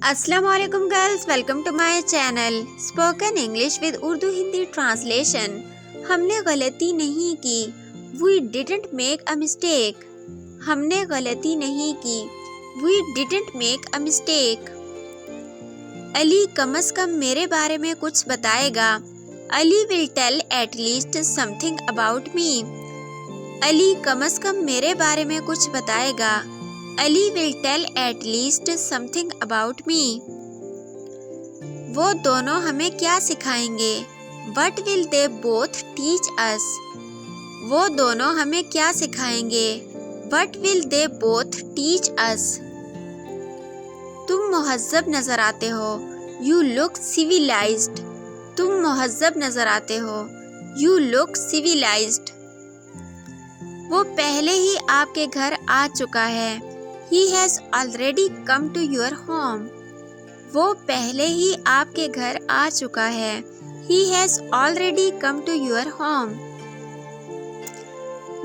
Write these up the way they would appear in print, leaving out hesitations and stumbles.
अस्सलाम वालेकुम girls, welcome to my channel spoken English with Urdu Hindi translation. हमने गलती नहीं की, we didn't make a mistake. हमने गलती नहीं की, we didn't make a mistake. Ali कम से कम मेरे बारे में कुछ बताएगा। Ali will tell at least something about me. Ali कम से कम मेरे बारे में कुछ बताएगा। Ali will tell at least something about me. वो दोनों हमें क्या सिखाएंगे? What will they both teach us. वो दोनों हमें क्या सिखाएंगे? What will they both teach us. तुम मुहज्जब नजर आते हो, यू लुक सिविलाइज्ड। तुम मुहज्जब नजर आते हो, यू लुक सिविलाइज्ड। वो पहले ही आपके घर आ चुका है, He has already come to your home. वो पहले ही आपके घर आ चुका है, He has already come to your home.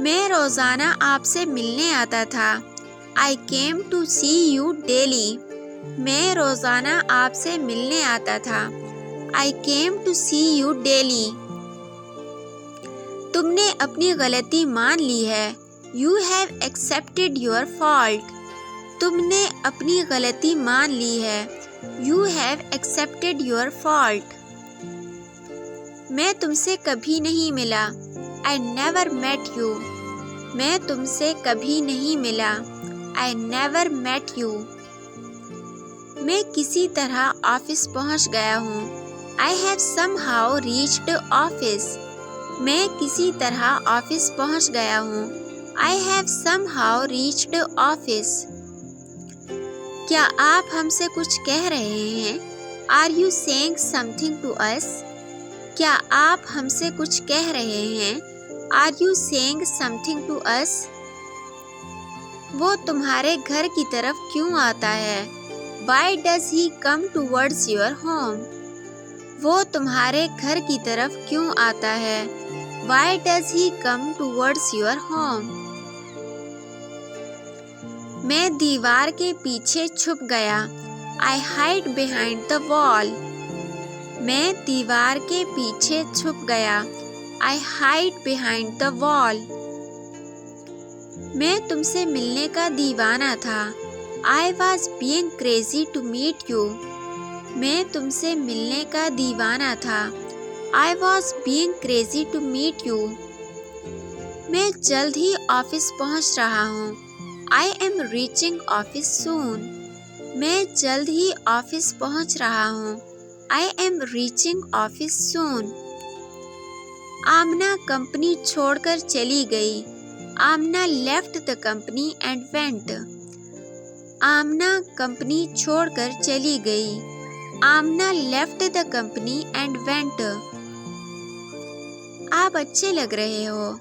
मैं रोजाना आपसे मिलने आता था, I came to see you daily. मैं रोजाना आपसे मिलने आता था, I came to see you daily. तुमने अपनी गलती मान ली है, You have accepted your fault. तुमने अपनी गलती मान ली है, You have accepted your fault. मैं तुमसे कभी नहीं मिला, I never met you. मैं तुमसे कभी नहीं मिला, I never met you. मैं किसी तरह ऑफिस पहुंच गया हूँ, I have somehow reached office. मैं किसी तरह ऑफिस पहुंच गया हूँ, I have somehow reached office. क्या आप हमसे कुछ कह रहे हैं? Are you saying something to us? क्या आप हमसे कुछ कह रहे हैं? Are you saying something to us? वो तुम्हारे घर की तरफ क्यों आता है? Why does he come towards your home? वो तुम्हारे घर की तरफ क्यों आता है? Why does he come towards your home? मैं दीवार के पीछे छुप गया, I hide behind the wall. मैं दीवार के पीछे छुप गया, I hide behind the wall. मैं तुमसे मिलने का दीवाना था, I was being crazy to meet you. मैं तुमसे मिलने का दीवाना था, I was being crazy to meet you. मैं जल्द ही ऑफिस पहुंच रहा हूँ, I am reaching office soon. मैं जल्द ही ऑफिस पहुंच रहा हूँ, I am reaching office soon. Aamna company छोड़कर चली गई, Aamna left the company and went. Aamna company छोड़कर चली गई, Aamna left the company and went. आप अच्छे लग रहे हो,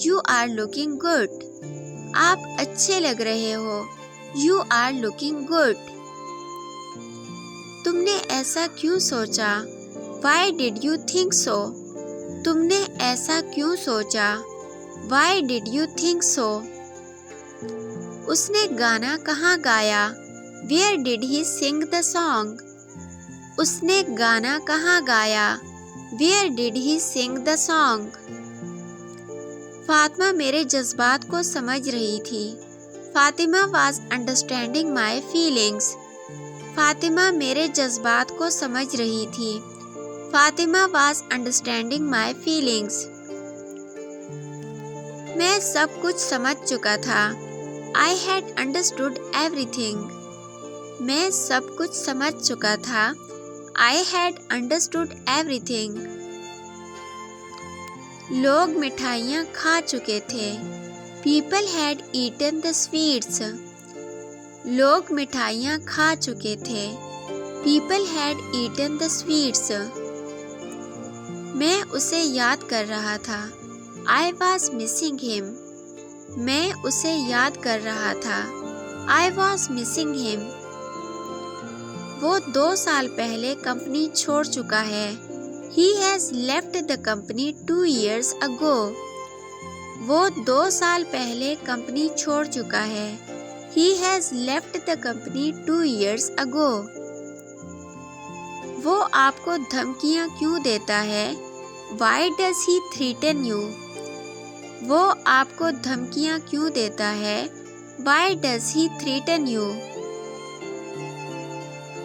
You are looking good. आप अच्छे लग रहे हो, You are looking good. तुमने ऐसा क्यों सोचा? Why did you think so? तुमने ऐसा क्यों सोचा? Why did you think so? उसने गाना कहाँ गाया? Where did he sing the song? उसने गाना कहाँ गाया? Where did he sing the song? Fatima मेरे जज्बात को समझ रही थी, Fatima was understanding my feelings. Fatima मेरे जज्बात को समझ रही थी, Fatima was understanding my feelings. मैं सब कुछ समझ चुका था, I had understood everything. मैं सब कुछ समझ चुका था, I had understood everything. लोग मिठाइयाँ खा चुके थे, People had eaten the sweets. लोग मिठाइयाँ खा चुके थे, People had eaten the sweets. मैं उसे याद कर रहा था, I was missing him. मैं उसे याद कर रहा था, I was missing him. वो 2 साल पहले कंपनी छोड़ चुका है, He has left the company 2 years ago. वो 2 साल पहले कंपनी छोड़ चुका है, He has left the company 2 years ago. वो आपको धमकियाँ क्यों देता है? Why does he threaten you? वो आपको धमकियाँ क्यों देता है? Why does he threaten you?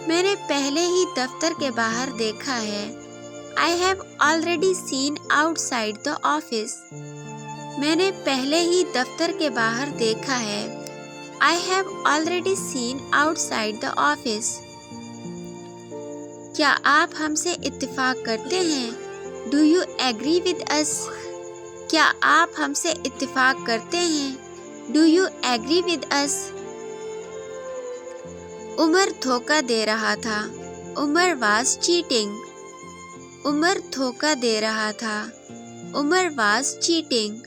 मैंने पहले ही दफ्तर के बाहर देखा है। I have already seen outside the office. मैंने पहले ही दफ्तर के बाहर देखा है। I have already seen outside the office. क्या आप हमसे इत्तेफाक करते हैं? Do you agree with us? क्या आप हमसे इत्तेफाक करते हैं? Do you agree with us? Umar धोखा दे रहा था। Umar was cheating. उमर धोखा दे रहा था। Umar was cheating.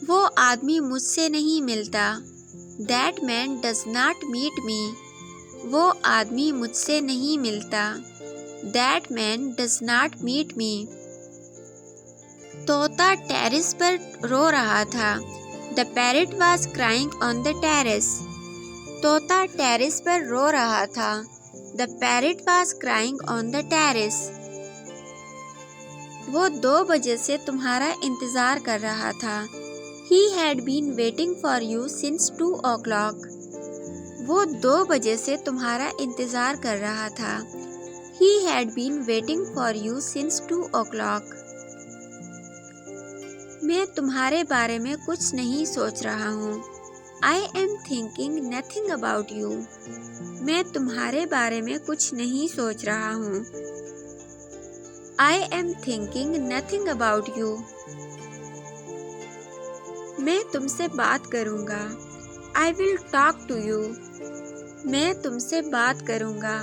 वो आदमी मुझसे नहीं मिलता। That man does not meet me. वो आदमी मुझसे नहीं मिलता। That man does not meet me. तोता टेरेस पर रो रहा था। The parrot was crying on the terrace. तोता टेरेस पर रो रहा था। The parrot was crying on the terrace. वो 2 बजे से तुम्हारा इंतजार कर रहा था। He had been waiting for you since 2 o'clock. वो 2 बजे से तुम्हारा इंतजार कर रहा था। He had been waiting for you since 2 o'clock. मैं तुम्हारे बारे में कुछ नहीं सोच रहा हूँ। I am thinking nothing about you. मैं तुम्हारे बारे में कुछ नहीं सोच रहा हूँ। I am thinking nothing about you. मैं तुमसे बात करूँगा। I will talk to you. मैं तुमसे बात करूँगा।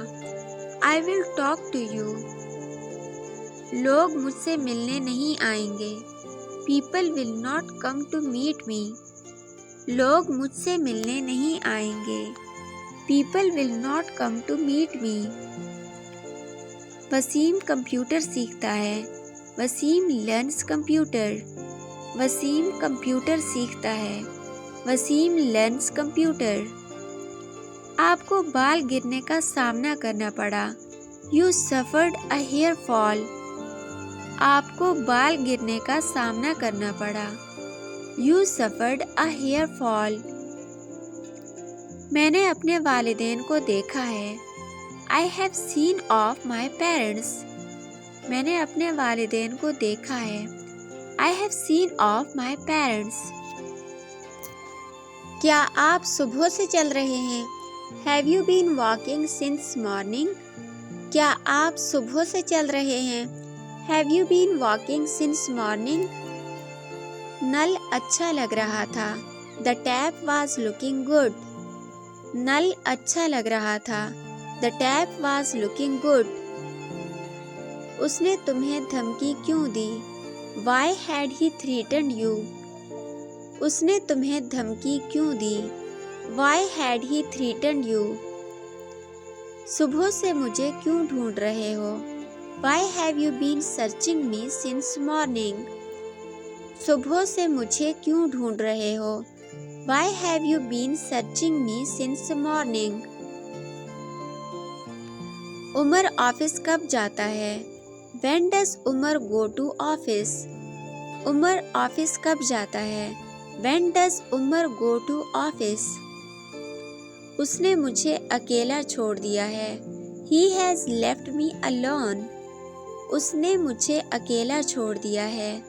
I will talk to you. लोग मुझसे मिलने नहीं आएंगे। People will not come to meet me. लोग मुझसे मिलने नहीं आएंगे। People will not come to meet me. Wasim computer सीखता है। Wasim learns computer. Wasim computer सीखता है। Wasim learns computer. आपको बाल गिरने का सामना करना पड़ा। You suffered a hair fall. आपको बाल गिरने का सामना करना पड़ा। You suffered a hair fall. मैंने अपने वालिदैन को देखा है। I have seen of my parents. मैंने अपने वालिदैन को देखा है। I have seen of my parents. क्या आप सुबह से चल रहे हैं? Have you been walking since morning? क्या आप सुबह से चल रहे हैं? Have you been walking since morning? नल अच्छा लग रहा था। The tap was looking good. नल अच्छा लग रहा था। The tap was looking good. उसने तुम्हें धमकी क्यों दी? Why had he threatened you? उसने तुम्हें धमकी क्यों दी? Why had he threatened you? सुबह से मुझे क्यों ढूंढ रहे हो? Why have you been searching me since morning? सुबह से मुझे क्यों ढूंढ रहे हो? Why have you been searching me since morning? Umar office कब जाता है? When does Umar go to office? Umar office कब जाता है? When does Umar go to office? उसने मुझे अकेला छोड़ दिया है। He has left me alone. उसने मुझे अकेला छोड़ दिया है।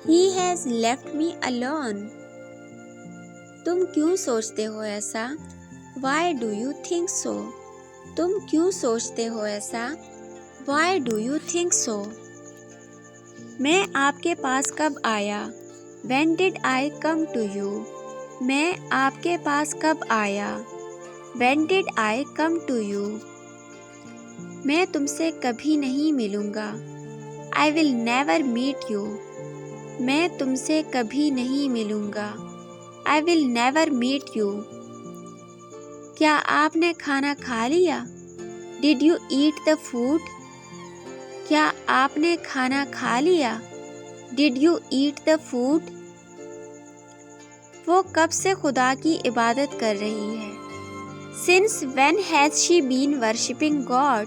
He has left me alone. तुम क्यों सोचते हो ऐसा? Why do you think so? तुम क्यों सोचते हो ऐसा? Why do you think so? मैं आपके पास कब आया? When did I come to you? मैं आपके पास कब आया? When did I come to you? मैं तुमसे कभी नहीं मिलूँगा। I will never meet you. मैं तुमसे कभी नहीं मिलूँगा। I will never meet you. क्या आपने खाना खा लिया? Did you eat the food? क्या आपने खाना खा लिया? Did you eat the food? वो कब से खुदा की इबादत कर रही है? Since when has she been worshipping God?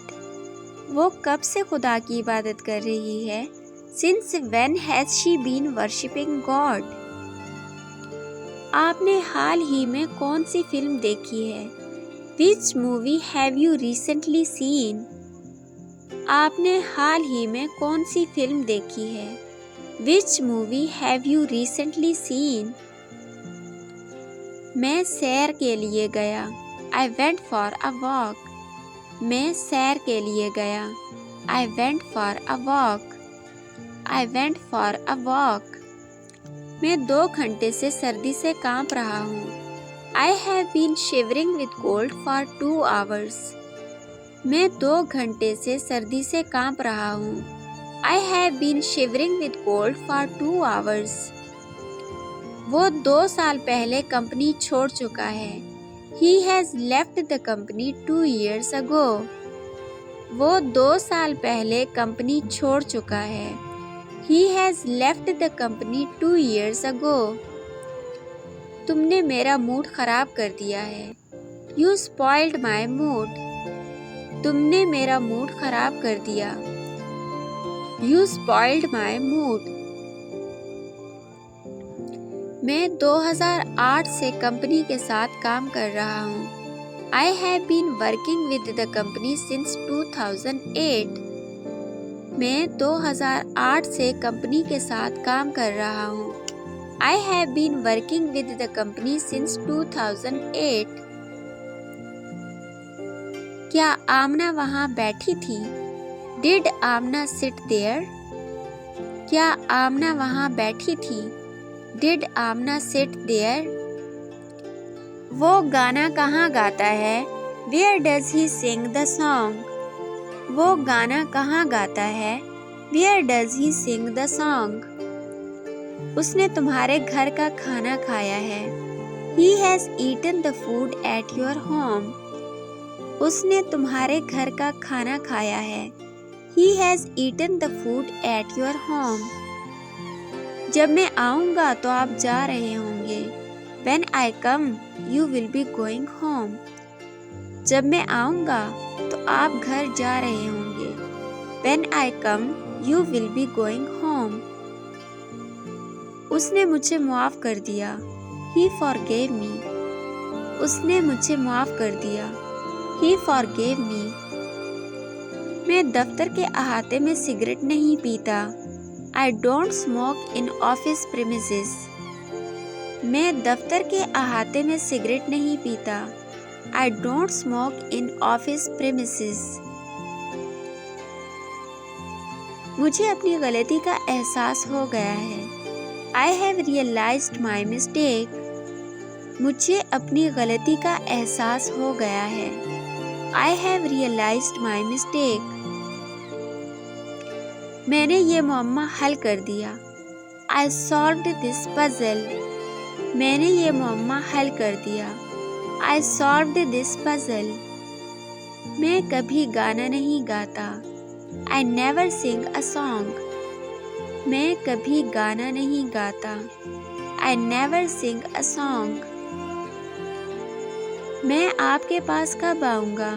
वो कब से खुदा की इबादत कर रही है? Since when has she been worshipping God? आपने हाल ही में कौन सी फिल्म देखी है? Which movie have you recently seen? आपने हाल ही में कौन सी फिल्म देखी है? Which movie have you recently seen? मैं सैर के लिए गया। I went for a walk. मैं सैर के लिए गया। I went for a walk. I went for a walk. मैं 2 घंटे से सर्दी से कांप रहा हूँ। I have been shivering with cold for 2 hours. मैं 2 घंटे से सर्दी से कांप रहा हूँ। I have been shivering with cold for 2 hours. वो 2 साल पहले कंपनी छोड़ चुका है। He has left the company 2 years ago. वो 2 साल पहले कंपनी छोड़ चुका है। He has left the company 2 years ago. तुमने मेरा मूड खराब कर दिया है। You spoiled my mood. तुमने मेरा मूड खराब कर दिया। You spoiled my mood. मैं 2008 से कंपनी के साथ काम कर रहा हूँ। I have been working with the company since 2008. मैं 2008 से कंपनी के साथ काम कर रहा हूँ। I have been working with the company since 2008. क्या आमना वहाँ बैठी थी? Did Amna sit there? क्या आमना वहाँ बैठी थी? Did Amna sit there? वो गाना कहाँ गाता है? Where does he sing the song? वो गाना कहाँ गाता है? Where does he sing the song? उसने तुम्हारे घर का खाना खाया है। He has eaten the food at your home. उसने तुम्हारे घर का खाना खाया है। He has eaten the food at your home. जब मैं आऊँगा तो आप जा रहे होंगे। When I come, you will be going home. जब मैं आऊँगा तो आप घर जा रहे होंगे। When I come, you will be going home. उसने मुझे माफ़ कर दिया। He forgave me. उसने मुझे माफ़ कर दिया। He forgave me. मैं दफ्तर के अहाते में सिगरेट नहीं पीता। I don't smoke in office premises. मैं दफ्तर के अहाते में सिगरेट नहीं पीता। I don't smoke in office premises. मुझे अपनी गलती का एहसास हो गया है। I have realized my mistake. मुझे अपनी गलती का एहसास हो गया है। I have realized my mistake. मैंने ये मुअम्मा हल कर दिया। I solved this puzzle. मैंने ये मुअम्मा हल कर दिया। I solved this puzzle. मैं कभी गाना नहीं गाता। I never sing a song. मैं कभी गाना नहीं गाता। I never sing a song. मैं आपके पास कब आऊँगा?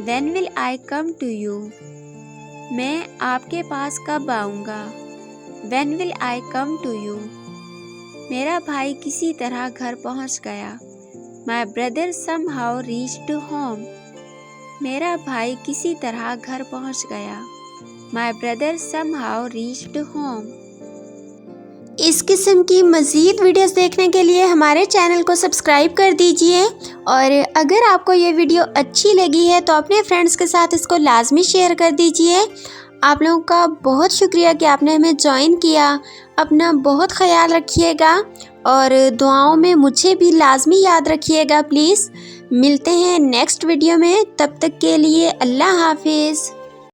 When will I come to you? मैं आपके पास कब आऊँगा? When will I come to you? मेरा भाई किसी तरह घर पहुँच गया। My brother somehow reached home. मेरा भाई किसी तरह घर पहुँच गया। My brother somehow reached home. इस किस्म की मज़ीद वीडियोस देखने के लिए हमारे चैनल को सब्सक्राइब कर दीजिए और अगर आपको ये वीडियो अच्छी लगी है तो अपने फ्रेंड्स के साथ इसको लाजमी शेयर कर दीजिए। आप लोगों का बहुत शुक्रिया कि आपने हमें ज्वाइन किया। अपना बहुत ख्याल रखिएगा और दुआओं में मुझे भी लाजमी याद रखिएगा प्लीज़। मिलते हैं नेक्स्ट वीडियो में, तब तक के लिए अल्लाह हाफिज़।